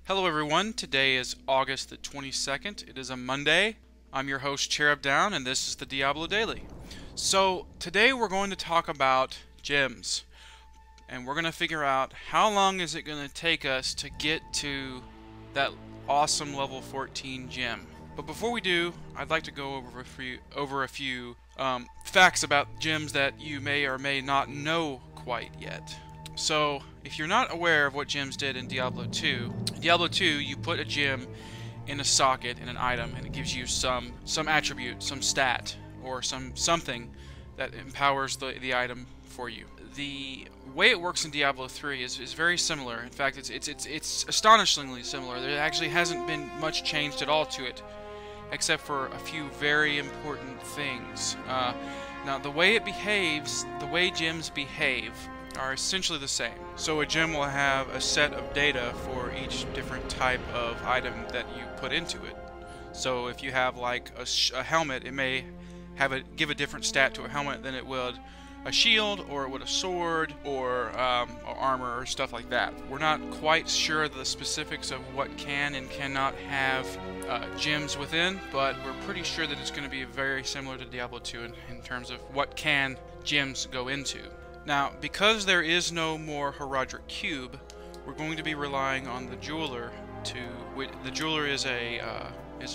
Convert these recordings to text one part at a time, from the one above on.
Hello everyone, today is August the 22nd. It is a Monday. I'm your host Cherub Down and this is the Diablo Daily. So today we're going to talk about gems. And we're going to figure out how long is it going to take us to get to that awesome level 14 gem. But before we do, I'd like to go over a few facts about gems that you may or may not know quite yet. So, if you're not aware of what gems did in Diablo 2, you put a gem in a socket in an item and it gives you some attribute, some stat, or something that empowers the item for you. The way it works in Diablo 3 is very similar. In fact, it's astonishingly similar. There actually hasn't been much changed at all to it, except for a few very important things. Now, the way it behaves, the way gems behave, are essentially the same. So a gem will have a set of data for each different type of item that you put into it. So if you have like a helmet, it may give a different stat to a helmet than it would a shield, or it would a sword, or armor, or stuff like that. We're not quite sure the specifics of what can and cannot have gems within, but we're pretty sure that it's going to be very similar to Diablo 2 in terms of what can gems go into. Now, because there is no more Herodric Cube, we're going to be relying on the Jeweler the Jeweler is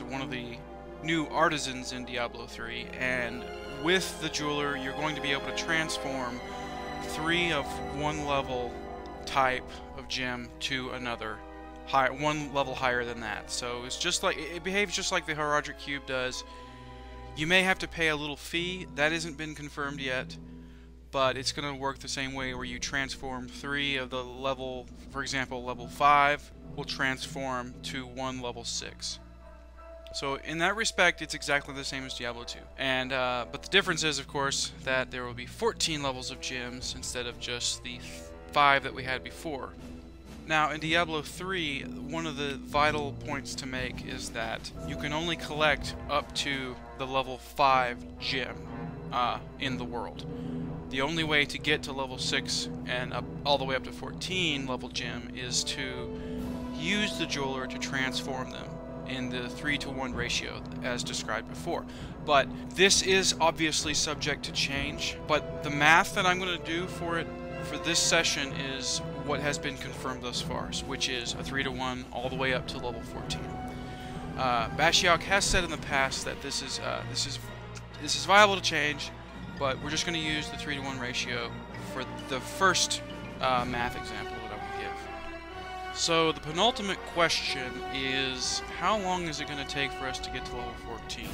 one of the new artisans in Diablo 3, and with the Jeweler, you're going to be able to transform 3 of one level type of gem to another, one level higher than that. So it's just like it behaves just like the Herodric Cube does. You may have to pay a little fee. That hasn't been confirmed yet, but it's going to work the same way, where you transform 3 of the level, for example, level 5 will transform to one level 6. So in that respect, it's exactly the same as Diablo 2. And but the difference is, of course, that there will be 14 levels of gems instead of just the 5 that we had before. Now, in Diablo 3, one of the vital points to make is that you can only collect up to the level 5 gem in the world. The only way to get to level 6 and all the way up to 14 level gem is to use the Jeweler to transform them in the 3-to-1 ratio as described before. But this is obviously subject to change, but the math that I'm going to do for this session is what has been confirmed thus far, which is a 3-to-1 all the way up to level 14. Bashiok has said in the past that this is viable to change, but we're just going to use the 3-to-1 ratio for the first math example that I will give. So the penultimate question is, how long is it going to take for us to get to level 14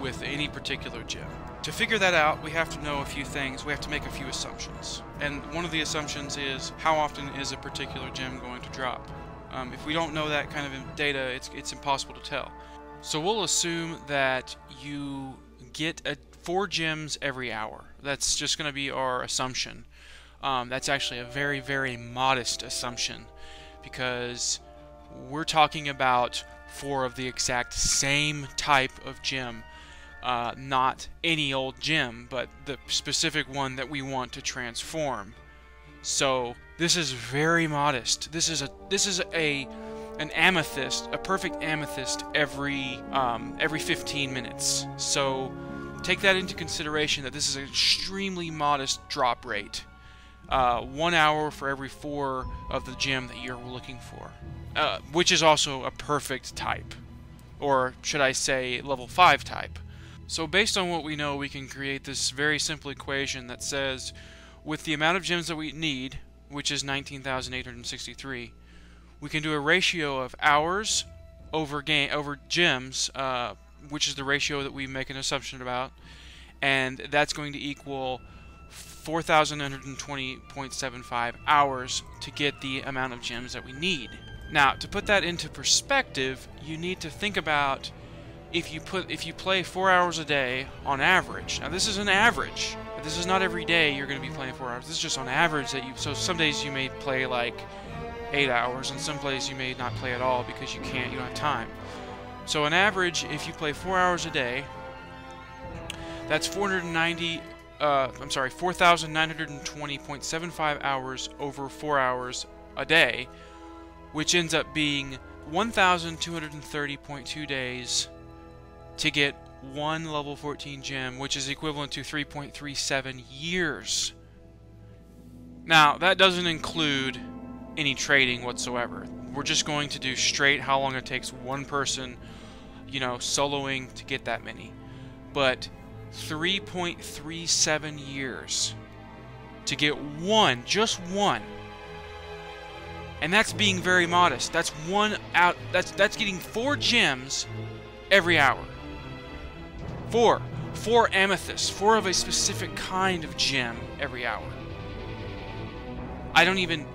with any particular gem? To figure that out, we have to know a few things. We have to make a few assumptions. And one of the assumptions is, how often is a particular gem going to drop? If we don't know that kind of data, it's impossible to tell. So we'll assume that you get 4 gems every hour. That's just going to be our assumption. That's actually a very, very modest assumption, because we're talking about 4 of the exact same type of gem. Not any old gem, but the specific one that we want to transform. So this is very modest. This is an amethyst, a perfect amethyst every 15 minutes. So take that into consideration, that this is an extremely modest drop rate. 1 hour for every 4 of the gem that you're looking for, which is also a perfect type, or should I say level 5 type. So based on what we know, we can create this very simple equation that says, with the amount of gems that we need, which is 19,863, we can do a ratio of hours over gems, which is the ratio that we make an assumption about, and that's going to equal 4,920.75 hours to get the amount of gems that we need. Now, to put that into perspective, you need to think about if you play 4 hours a day on average. Now, this is an average. This is not every day you're going to be playing 4 hours. This is just on average so some days you may play like 8 hours, and some days you may not play at all because you don't have time. So on average, if you play 4 hours a day, that's 4,920.75 hours over 4 hours a day, which ends up being 1,230.2 days to get one level 14 gem, which is equivalent to 3.37 years. Now, that doesn't include any trading whatsoever. We're just going to do straight how long it takes one person, you know, soloing to get that many. But 3.37 years to get one, just one. And that's being very modest. That's one out. That's getting 4 gems every hour. 4 amethysts, 4 of a specific kind of gem every hour. I don't even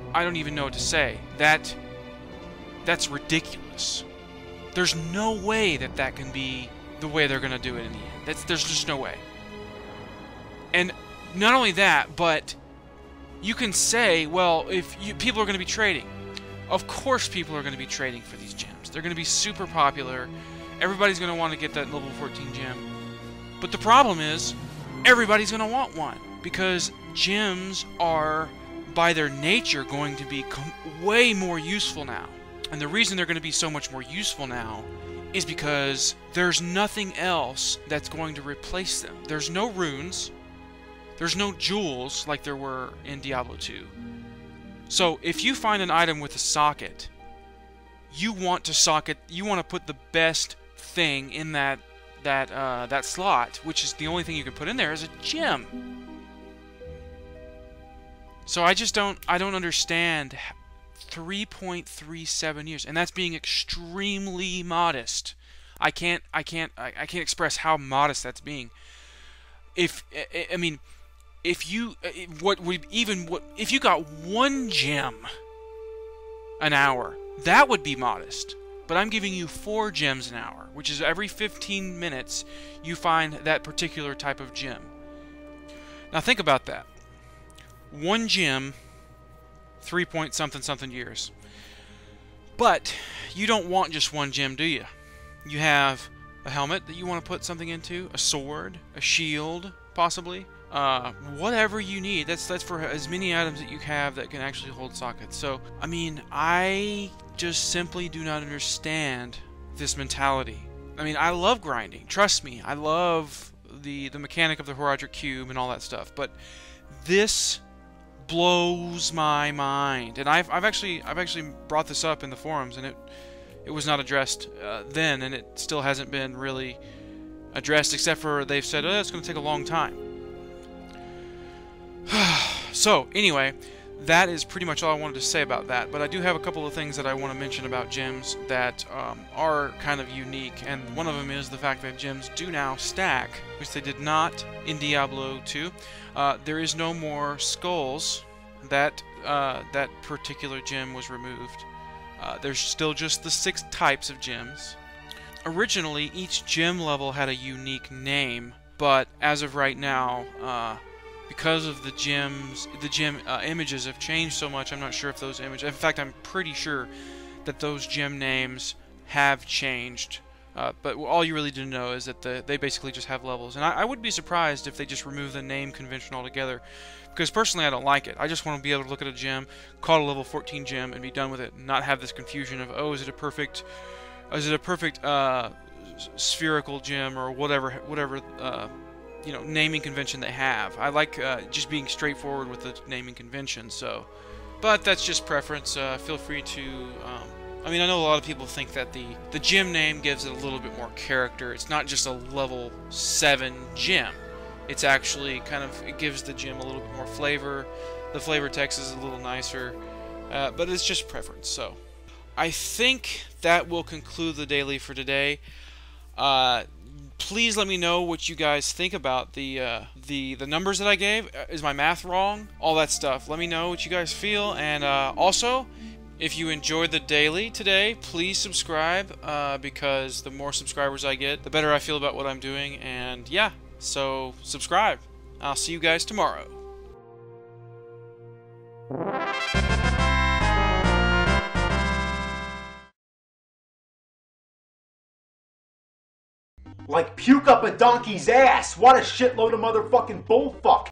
know what to say. That's ridiculous. There's no way that can be the way they're gonna do it in the end. There's just no way. And not only that, but you can say, well, people are going to be trading. Of course people are going to be trading for these gems. They're going to be super popular. Everybody's going to want to get that level 14 gem. But the problem is, everybody's going to want one. Because gems are, by their nature, going to be way more useful now. And the reason they're going to be so much more useful now is because there's nothing else that's going to replace them. There's no runes. There's no jewels like there were in Diablo 2. So if you find an item with a socket, you want to put the best thing in that slot, which is the only thing you can put in there, is a gem. So I don't understand 3.37 years, and that's being extremely modest. I can't express how modest that's being. If you got 1 gem an hour, that would be modest. But I'm giving you 4 gems an hour, which is every 15 minutes you find that particular type of gem. Now think about that. 1 gem, 3 point something years. But you don't want just 1 gem, do you? You have a helmet that you want to put something into, a sword, a shield, possibly. Whatever you need. That's for as many items that you have that can actually hold sockets. So, I mean, I just simply do not understand this mentality. I mean, I love grinding. Trust me, I love the mechanic of the Horadric Cube and all that stuff. But this blows my mind. And I've actually brought this up in the forums, and it was not addressed then, and it still hasn't been really addressed, except for they've said, oh, it's going to take a long time. So, anyway, that is pretty much all I wanted to say about that. But I do have a couple of things that I want to mention about gems that are kind of unique. And one of them is the fact that gems do now stack, which they did not in Diablo 2. There is no more skulls. That particular gem was removed. There's still just the 6 types of gems. Originally, each gem level had a unique name, but as of right now, because of the gem images have changed so much, I'm not sure if those images... In fact, I'm pretty sure that those gem names have changed. But all you really do know is that they basically just have levels. And I would be surprised if they just remove the name convention altogether. Because personally, I don't like it. I just want to be able to look at a gem, call it a level 14 gem, and be done with it. And not have this confusion of, oh, is it a perfect spherical gem or whatever you know, naming convention they have. I like just being straightforward with the naming convention. So, but that's just preference. Feel free to. I mean, I know a lot of people think that the gem name gives it a little bit more character. It's not just a level 7 gem. It's actually it gives the gem a little bit more flavor. The flavor text is a little nicer, but it's just preference. So, I think that will conclude the daily for today. Please let me know what you guys think about the numbers that I gave. Is my math wrong? All that stuff. Let me know what you guys feel. And also, if you enjoyed the daily today, please subscribe, because the more subscribers I get, the better I feel about what I'm doing. And yeah, so subscribe. I'll see you guys tomorrow. Like puke up a donkey's ass. What a shitload of motherfucking bullfuck.